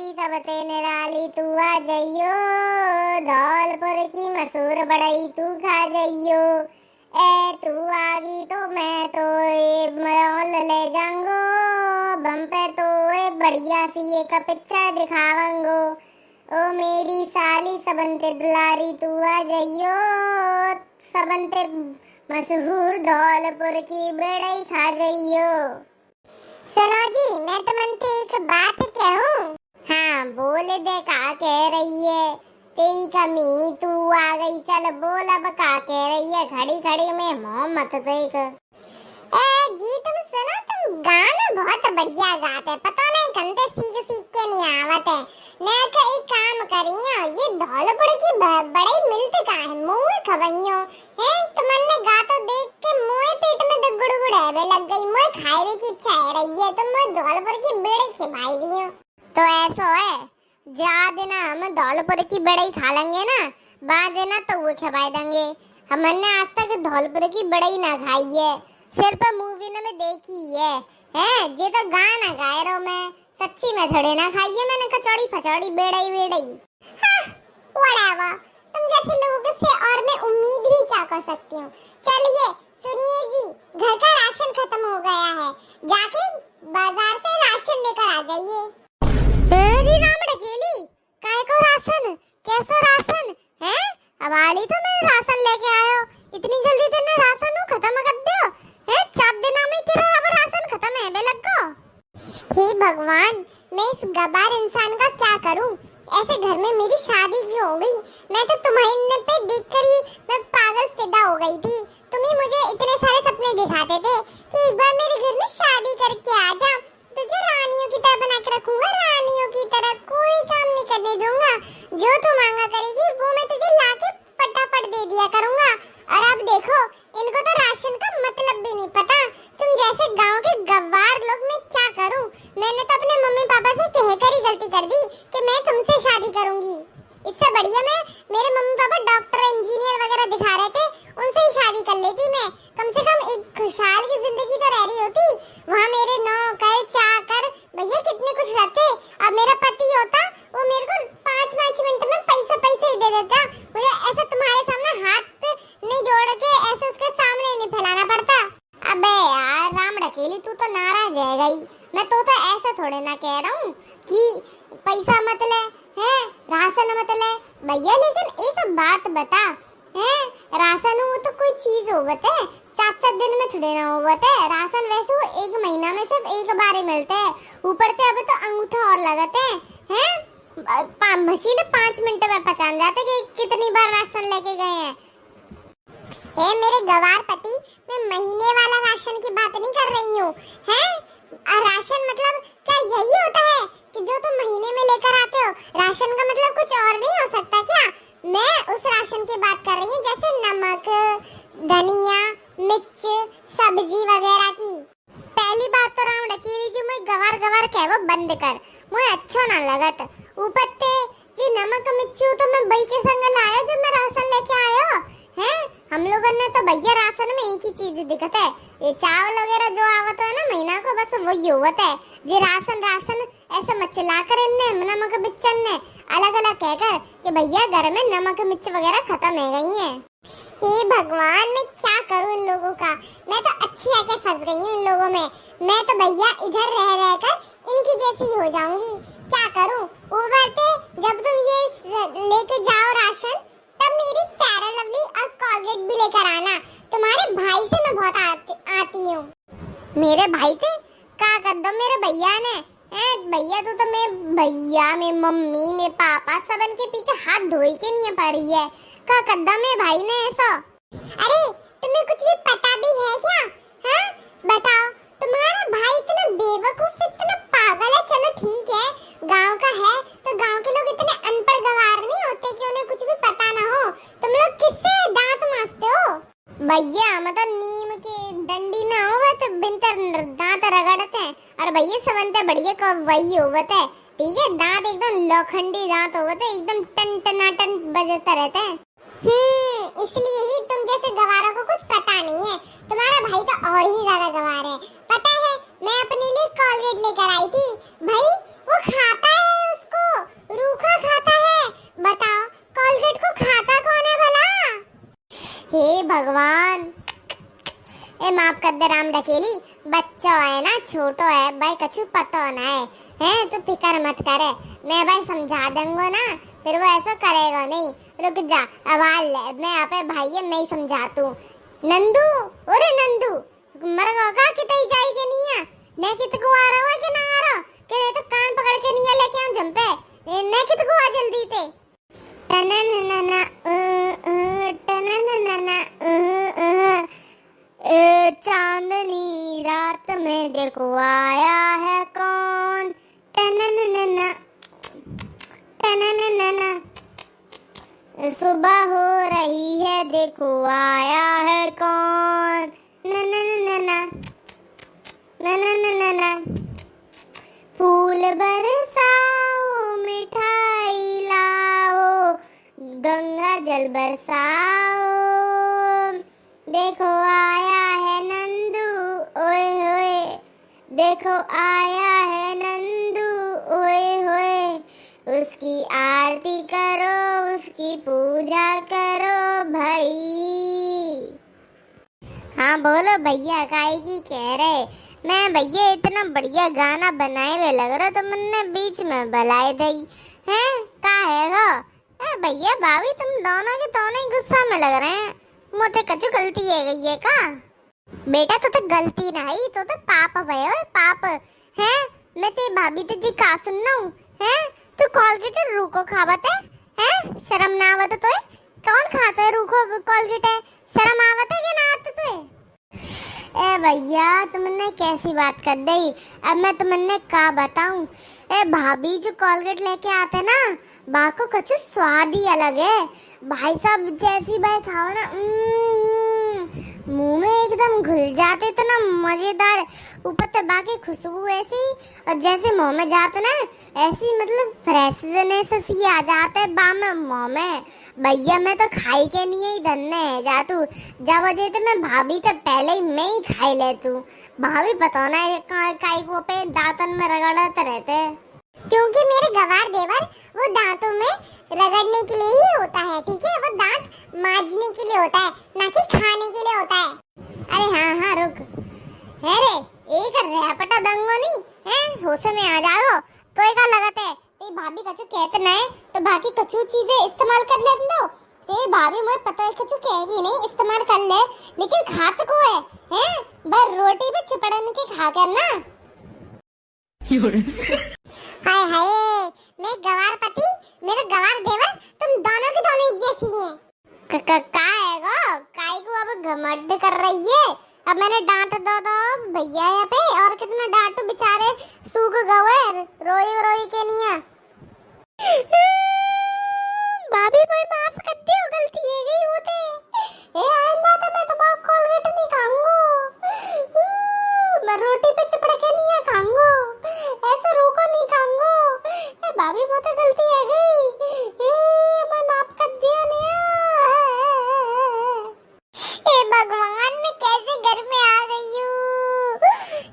बड़ई सबते निराली तू आ जइयो, धौलपुर की मशहूर बड़ई तू खा जइयो। ए तू आगी तो मैं तो मॉल ले जाऊंगो, बम पे तो बढ़िया सी एक पिक्चर दिखावंगो। ओ मेरी साली सबंते दुलारी तू आ जइयो, सबंते मशहूर धौलपुर की बड़ई खा जइयो। सुनो जी, मैं तुमसे एक बात कहूँ। हाँ बोल दे, का कह रही है? तेरी कमी तू आ गई, चल बोल अब का कह रही है? खड़ी खड़ी में मोह मत देख। जी तुम सुनो, तुम गाना बहुत बढ़िया गाते, पता नहीं कंते सीख सीख के नहीं आवत है। मैं का एक काम करियो, ये धौलपुर की बड़ई मिलती का है, मुँह खवइयो हैं? तुमने गा तो देख के मुँह पेट में तो गुड़गुड़ है लग गई, मुँह खाए की इच्छा है रही है, तो मैं धौलपुर की बड़ई खिलाई दियो। तो ऐसा है, जा देना हम धौलपुर की बड़ई खा लेंगे ना, बाद देना तो वो खिला देंगे। हमने आज तक धौलपुर की बड़ई ना खाई है, सिर्फ मूवी में देखी है। ये तो गाना गाए रहो, मैं सच्ची में थोड़े ना खाई है मैंने कचौड़ी फचौड़ी बेड़ई वेड़ई। हाँ, व्हाटएवर, तुम जैसे लोगों से और मैं उम्मीद भी क्या कर सकती हूँ। चलिए सुनिए जी, घर का राशन खत्म हो गया है, जाके बाजार से राशन लेकर आ जाइए। जी राम डकेली, काय को राशन? कैसा राशन है? अब आली तो मैं राशन लेके आयो, इतनी जल्दी तेने राशन खत्म कर दियो है? 4 दिन में तेरा अब राशन खत्म है बे लगो। हे भगवान, मैं इस गबार इंसान का क्या करूं? ऐसे घर में मेरी शादी क्यों हो गई? मैं तो तुम्हारे पे देखकर ही मैं पागल फिदा हो गई थी। तुम ही मुझे इतने सारे सपने दिखाते थे कि एक बार मेरे घर में शादी करके आ जा, तुझे रानियों की तरह बना के रखूंगा, रानियों की तरह कोई काम नहीं करने दूंगा, जो तू मांगा करेगी वो मैं तुझे लाके फटाफट दे दिया करूंगा। और अब देखो, इनको तो राशन का मतलब भी नहीं पता। तुम जैसे गांव के गवार लोग मैं क्या करूं? मैंने तो अपने मम्मी पापा से कहकर ही गलती कर दी कि मैं तुमसे शादी करूंगी। इससे बढ़िया मैं, मेरे मम्मी पापा डॉक्टर इंजीनियर वगैरह दिखा रहे थे, उनसे ही शादी कर लेती मैं। कम से कम एक खुशहाल की जिंदगी तो रह रही होती। वहाँ मेरे नौकर चाकर भैया कितने कुछ रहते, अब मेरा पति होता वो मेरे को 5-5 मिनट में पैसे ही दे देता। मुझे ऐसा तुम्हारे सामने हाथ नहीं जोड़ के ऐसे उसके सामने नहीं फैलाना पड़ता। अबे यार राम डकेली, तू तो नाराज है गई। मैं तो ऐसा थोड़े ना कह रहा हूँ कि पैसा मत ले है, राशन मत ले भैया, लेकिन एक बात बता है, राशन वो तो कोई चीज होवत है, 4-4 दिन में थोड़े ना होवत है। राशन वैसे वो 1 महीना में सिर्फ एक बार ही मिलते हैं, ऊपर से अब तो अंगूठा और लगाते हैं। मशीन 5 मिनट में पहचान जाते कि कितनी बार राशन लेके गए हैं। मेरे गवार पति, मैं महीने वाला राशन की बात नहीं कर रही हूँ। राशन मतलब क्या यही होता है कि जो तुम महीने में लेकर आते हो? राशन का मतलब कुछ और नहीं हो सकता क्या? मैं उस राशन की बात कर रही हूँ जैसे नमक, धनिया, मिर्च, सब्जी वगैरह की। पहली बात तो राम डकेली जी, मुझे गवार गवार कहवो बंद कर, मुझे अच्छा ना लगत। ऊपर ते जी नमक मिर्ची तो मैं भाई के संग लाया जब मैं राशन लेके आया है। हम लोगों ने तो भैया राशन में एक ही चीज दिखत है, ये चावल वगैरह जो आवत है ना महीना को, बस वही होवत है। ये राशन ऐसे मचला कर इनने नमक मिर्च ने अलग अलग कहकर कि भैया घर में नमक मिर्च वगैरह खत्म हो गई है। हे भगवान, मैं क्या करूं इन लोगों का? मैं तो अच्छी आके फंस गई हूं इन लोगों में। मैं तो भैया इधर रह रहकर इनकी जैसी हो जाऊंगी। क्या करूं? ऊबरते जब तुम ये लेके जाओ राशन, तब मेरी फेयर लवली और कोलगेट भी लेकर आना। तुम्हारे भाई से मैं बहुत आती हूँ। मेरे भाई थे का कर दो मेरे भैया ने? भैया तो मैं भैया में मम्मी में पापा सबन के पीछे हाथ धोई के नहीं पड़ी है। का कद्दा में भाई ने ऐसा? अरे तुम्हें कुछ भी पता भी है क्या? हाँ बताओ, तुम्हारा भाई इतना बेवकूफ, इतना पागल है। चलो ठीक है, गांव का है तो गांव के लोग इतने अनपढ़ गवार नहीं होते कि उन्हें कुछ भी पता ना हो। तुम लोग किससे दांत मांजते हो? भैया मतलब नीम के डंडी ना हो तो बिनतर दांत रगड़ते हैं, और भैया समझते बढ़िया को वही होवत है। ठीक है, दांत एकदम लोखंडी दांत होवत है, एकदम टन टनाटन बजते रहते हैं। इसलिए ही तुम जैसे गवारों को कुछ पता नहीं है। तुम्हारा भाई तो और ही ज्यादा गवार है। पता है, मैं अपने लिए कोलगेट लेकर आई थी। भाई वो खाता है उसको ढकेली, बच्चा है ना, छोटो है भाई, कछु पता ना है तो फिकर मत करे, मैं भाई समझा दूंगा ना, फिर वो ऐसा करेगा नहीं। रुक जा, आवाज ले, मैं यहाँ पे भाई है, मैं ही समझातू। नंदू, अरे नंदू, मरगा का कितई जाई के नहीं है, ने कित को आ रहा है कि ना आ रहा, के तो कान पकड़ के नहीं लेके आऊं जंपे, ने कित को आ जल्दी ते। टनननना टनननना चांदनी रात में देखो आया है कौन, टनननना टनननना सुबह हो रही है देखो आया है कौन, ननननना ननननना फूल बरसाओ मिठाई लाओ, गंगा जल बरसाओ, देखो आया है नंदू, ओए होए, देखो आया है नंदू, ओए होए, उसकी आरती करो, उसकी पूजा करो भाई। हाँ बोलो भैया, काहे की कह रहे, मैं भैया इतना बढ़िया गाना बनाए हुए लग रहा, तो मैंने बीच में बुलाए दई हैं, का है गो भैया भाभी, तुम दोनों के दोनों ही गुस्सा में लग रहे हैं, मोते कछु गलती है गई है का? बेटा तो गलती नहीं, तो पाप भयो पाप है, मैं ते भाभी ते जी का सुनना हूँ है, तू कोलगेट रूखो खावत है, शर्म ना आवत तो कौन खाता है रूखो कोलगेट है, शर्म आवत है कि ना आत तो? ए भैया तुमने कैसी बात कर दी, अब मैं तुमने का बताऊं, ए भाभी जो कोलगेट लेके आते ना, बाको कछु स्वाद ही अलग है भाई साहब, जैसी भाई खाओ ना मुंह में एकदम घुल जाते, तो ना मजेदार, ऊपर से बाकी खुशबू ऐसी, और जैसे मुंह में जाते ना ऐसी, मतलब फ्रेशनेस सी आ जाते है बा में मुंह में। भैया मैं तो खाई के नहीं ही धन्ने है जा तू, जब वजह तो मैं भाभी तो पहले ही मैं ही खाई ले तू, भाभी पता ना काई को पे दांतन में रगड़ते रहते, क्योंकि मेरे गवार देवर वो दांतों में रगड़ने के लिए ही होता है, ठीक है, वो दांत मांजने के लिए होता है, ना कि खाने के लिए होता है। अरे हाँ हाँ रुक, है रे एक रैपटा दंगो नहीं है, होश में आ जाओ, तो एक लगाते है ते भाभी कछु कहते नहीं, तो बाकी कछु चीजें इस्तेमाल कर ले दो, ते भाभी मुझे पता है कछु कहेगी नहीं, इस्तेमाल कर ले, लेकिन खात को है बस रोटी पे चिपड़न के खा कर ना। हाय हाय, मैं गवार पति, मेरा गवार देवर, तुम दोनों के दोनों एक जैसी हैं। का है गो, काई को अब घमंड कर रही है, अब मैंने डांट दो भैया यहाँ पे, और कितना डांटू, बेचारे सूख गए रोई रोई के नहीं। भाभी मैं माफ कर दियो, गलती है गई होते, ए आइंदा तो मैं तुम्हारा कोलगेट नहीं खाऊंगा, मैं रोटी पे चिपड़ के नहीं खाऊंगा, ऐसे रूखो नहीं खाऊंगा, ए भाभी मुझे गलती है गई, ए मैं माफ कर दियो नहीं। हे भगवान, मैं कैसे घर में आ गई हूँ,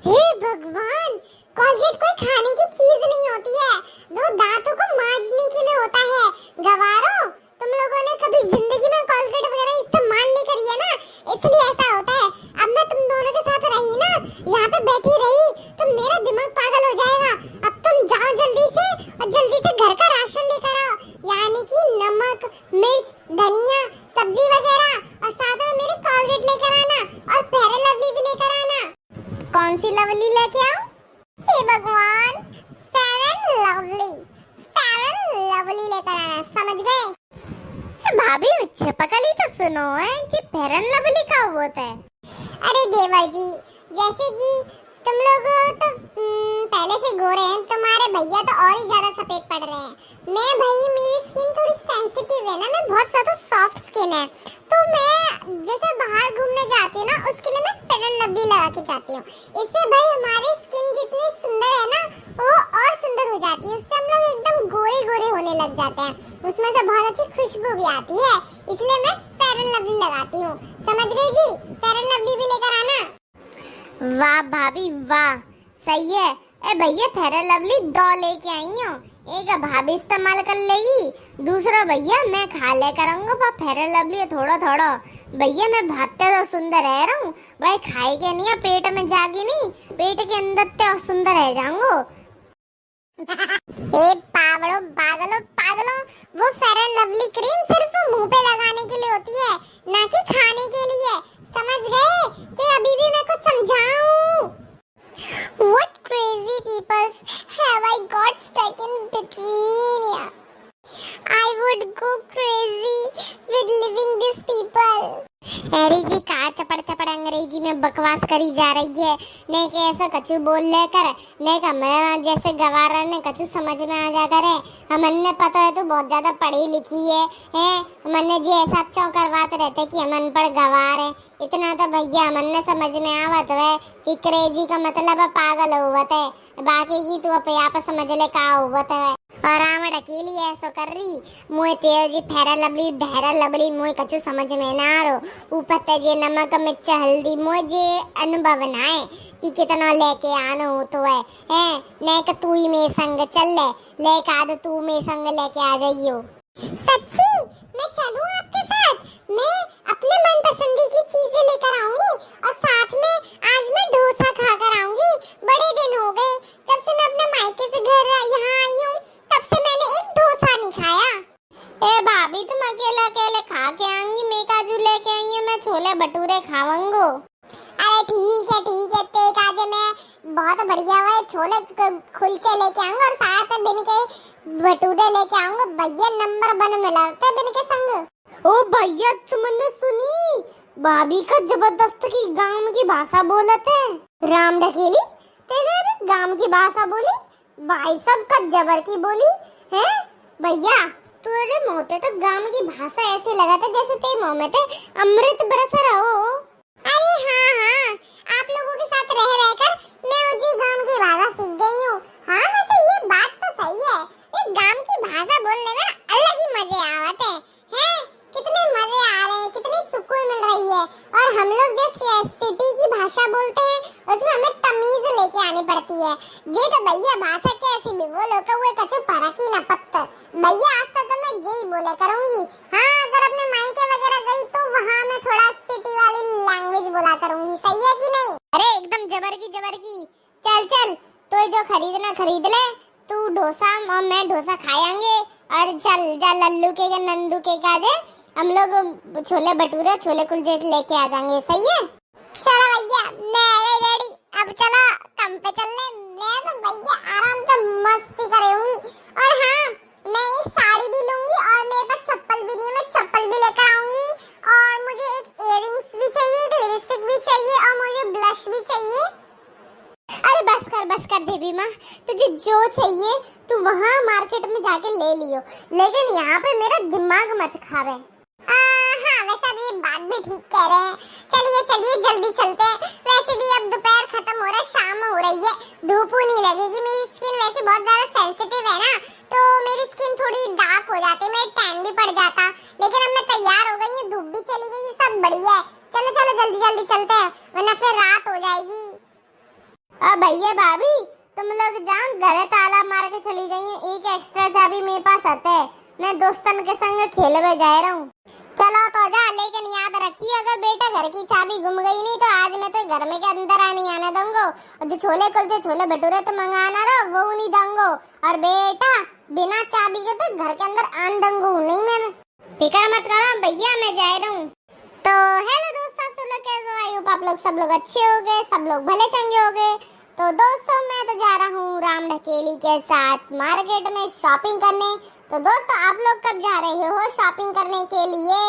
हे भगवान, कोलगेट कोई खाने की चीज नहीं होती है, जो दांतों को मांजने के लिए होता है। गवारो, तुम लोगों ने कभी जिंदगी में कोलगेट वगैरह इस्तेमाल नहीं करी है ना, इसलिए ऐसा होता है। अब मैं तुम दोनों के साथ रही ना, यहाँ पे बैठी रही, तो मेरा दिमाग पागल हो जाएगा। अब तुम जाओ जल्दी से, और जल्दी से घर का राशन लेकर आओ, यानी कि नमक, मिर्च, धनिया, सब्जी वगैरह, और साथ में मेरे कोलगेट लेकर आना, और फेयर लवली भी लेकर आना। कौन सी लवली लेके आऊं? हे भगवान, फेयर लवली लेकर आना, समझ गए? भाभी छपकली तो सुनो है कि फेयर लवली का होता है। अरे देवर जी, जैसे कि तुम लोग तो पहले से गोरे हैं, तुम्हारे भैया तो और ही ज्यादा सफेद पड़ रहे हैं। मैं भाई, मेरी स्किन थोड़ी सेंसिटिव है ना, मैं बहुत ज्यादा सॉफ्ट स्किन है, तो मैं जैसे बाहर घूमने जाती हूँ ना, उसके लिए मैं फेयर लवली लगा के जाती हूँ। इससे भाई हमारी स्किन जितनी सुंदर है ना, वो और सुंदर हो जाती है, उससे हम लोग एकदम गोरे गोरे होने लग जाते हैं, उसमें से बहुत अच्छी खुशबू भी आती है, इसलिए मैं फेयर लवली लगाती हूँ। समझ गई जी? फेयर लवली भी लेकर आना। वाह भाभी वाह, सही है। ए भैया फेयर लवली 2 लेके आई हूँ, एक भाभी इस्तेमाल कर लेगी, दूसरा भैया मैं खा ले करूँगा। पर फेयर लवली थोड़ा थोड़ा भैया मैं भागते तो सुंदर रह रहा हूँ भाई, खाई के नहीं है पेट में जागी नहीं, पेट के अंदर तो सुंदर रह जाऊंगो। ए पागलों पागलों पागलों, वो फेयर लवली क्रीम सिर्फ मुंह पे लगाने के लिए होती है, ना कि खाने के लिए, समझ गए? कि अभी भी मैं कुछ समझाऊं? What crazy people have I got stuck in between? I would go crazy with living these people. अरे जी का चपड़ चपड़ अंग्रेजी में बकवास करी जा रही है, नहीं के ऐसा कछु बोल ले कर, नहीं का मैं जैसे गवारा ने कछु समझ में आ जा करे। हमन ने पता है तू बहुत ज्यादा पढ़ी लिखी है, हमन ने जी ऐसा क्यों करवाते रहते कि हम अनपढ़ गवार है। इतना तो भैया हमन ने समझ में आवत है कि क्रेजी का मतलब है पागल होवत है, बाकी की तू अपने आप समझ ले का होवत है। और आम अकेली ऐसो कर रही मुझे तेजी फेरा लबली ढेरा लबली मुझे कछु समझ में ना आ रो। ऊपर तेजे नमक मिर्च हल्दी मुझे अनुभव ना है कि कितना लेके आना हो तो है नहीं कि तू ही मेरे संग चल ले आद तू मेरे संग लेके आ जाइयो। सच्ची मैं चलूं आपके साथ? मैं अपने मनपसंदी की चीजें लेकर आऊंगी और साथ में आज मैं डोसा खा कर आऊंगी। बड़े दिन हो गए जब से मैं अपने मायके से घर यहाँ आई हूँ, तब से मैंने एक डोसा नहीं खाया। ए भाभी तुम अकेले अकेले खा के आएंगी, मैं काजू लेके आई हूँ, मैं छोले भटूरे खाऊंगो। अरे ठीक है तेरे काजे में बहुत बढ़िया हुआ छोले कुलचे लेके आऊंगा और साथ में बिन के भटूरे लेके आऊंगा। भैया नंबर 1 मिलाते बिन के संग। ओ भैया तुमने सुनी भाभी का जबरदस्त की गांव की भाषा बोलते हैं। राम ढकेली तेरे गांव की भाषा बोली, भाई सब का जबर की बोली है। भैया तेरे मुंह पे तो गांव की भाषा ऐसे लगा था जैसे तेरे मुंह में थे अमृत बरस रहा हो। अरे हाँ आप लोगों के साथ रह रहकर मैं उसी गांव की भाषा सीख गई हूँ। हाँ वैसे ये बात तो सही है, ये गांव की भाषा बोलने में अलग ही मजे आते हैं। कितने मजे आ रहे हैं, कितनी सुकून मिल रही है। और हम लोग जो सिटी की भाषा बोलते हैं उसमें हमें तमीज लेके आनी पड़ती है। ये तो भैया भाषा कैसी भी बोलो का वो कछु फर्क ही ना पत्ता। भैया आज तक तो मैं यही बोले करूंगी। हाँ अगर अपने मायके वगैरह गई तो वहाँ मैं थोड़ा सिटी वाली लैंग्वेज बोला करूंगी, सही है कि नहीं? अरे एकदम जबर की चल तो जो खरीदना खरीद ले, तू डोसा और मैं डोसा खाएंगे और चल जा लल्लू के नंदू के काजे हम लोग छोले भटूरे छोले कुलचे लेके आ जाएंगे, सही है? चलो भैया मैं रेडी, अब चलो काम पे चल ले। मैं तो भैया आराम से मस्ती करूंगी। और हाँ मैं एक साड़ी भी लूंगी और मेरे पास चप्पल भी नहीं, मैं चप्पल भी लेकर आऊंगी। और मुझे एक इयररिंग्स भी चाहिए, एक लिपस्टिक भी चाहिए और मुझे ब्लश भी चाहिए। अरे बस कर देवी माँ, तुझे जो चाहिए तू वहाँ मार्केट में जाके ले लियो, लेकिन यहाँ पे मेरा दिमाग मत खावे। हाँ वैसे भी बात भी ठीक कह रहे हैं। चलिए जल्दी चलते हैं। वैसे भी अब दोपहर खत्म हो रहा है, शाम हो रही है, धूप नहीं लगेगी। मेरी स्किन वैसे बहुत ज्यादा सेंसिटिव है ना, तो मेरी स्किन थोड़ी डार्क हो जाती है, मेरा टैन भी पड़ जाता। लेकिन अब मैं तैयार हो गई हूँ, धूप भी चली गई, सब बढ़िया है। चलो जल्दी चलते हैं वरना फिर रात हो जाएगी। भैया भाभी तुम लोग जाओ, घर ताला मार के चली जाइए, एक एक्स्ट्रा चाबी मेरे पास आते है, मैं दोस्तन के संग खेलने जा रहा हूँ। चलो तो जा, लेकिन याद रखिए अगर बेटा घर की चाबी गुम गई नहीं तो आज मैं तो घर में के अंदर नहीं आने दूंगा, और जो छोले कुलचे छोले भटूरे तो मंगाना रहो वो नहीं दूंगा। और बेटा बिना चाबी के तो घर के अंदर आन दूंगा नहीं, मैं फिक्र मत करो भैया, मैं जा रहा हूँ। तो हेलो दोस्तों, सब लोग कैसे हो? आई होप आप लोग सब लोग अच्छे होंगे, सब लोग भले चंगे होंगे। तो दोस्तों मैं तो जा रहा हूँ राम ढकेली के साथ मार्केट में शॉपिंग करने। तो दोस्तों आप लोग कब जा रहे हो शॉपिंग करने के लिए,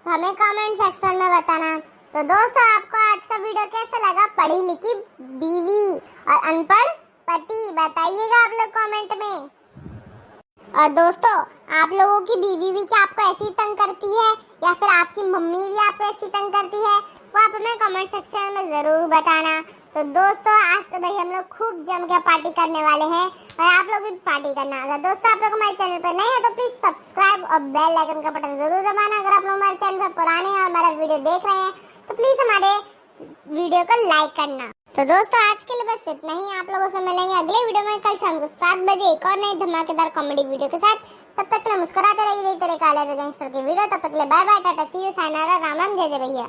हमें कमेंट सेक्शन में बताना। तो दोस्तों आपको आज का वीडियो कैसा लगा? पढ़ी लिखी बीवी और अनपढ़ पति, बताइएगा आप लोग कमेंट में। और दोस्तों आप लोगों की बीवी भी क्या आपको ऐसी तंग करती है या फिर आपकी मम्मी भी आपको ऐसी तंग करती है, वो आप हमें कमेंट सेक्शन में जरूर बताना। तो दोस्तों आज तो भाई हम लोग खूब जम के पार्टी करने वाले हैं और आप लोग भी पार्टी करना। अगर दोस्तों आप लोग हमारे चैनल पर नए हैं तो प्लीज सब्सक्राइब और बेल आइकन का बटन जरूर दबाना। अगर आप लोग हमारे चैनल पर पुराने हैं और हमारा वीडियो देख रहे हैं तो प्लीज हमारे वीडियो को लाइक करना। तो दोस्तों आज के लिए बस इतना ही। आप लोगों से मिलेंगे अगले वीडियो में कल शाम को 7 बजे एक और नई धमाकेदार कॉमेडी वीडियो के साथ। तब तक के लिए मुस्कुराते रहिए, देखते रहिए काले गैंगस्टर की वीडियो। तब तक के लिए bye bye, tata, see you, sayonara, Ram Ram, जय जय भैया।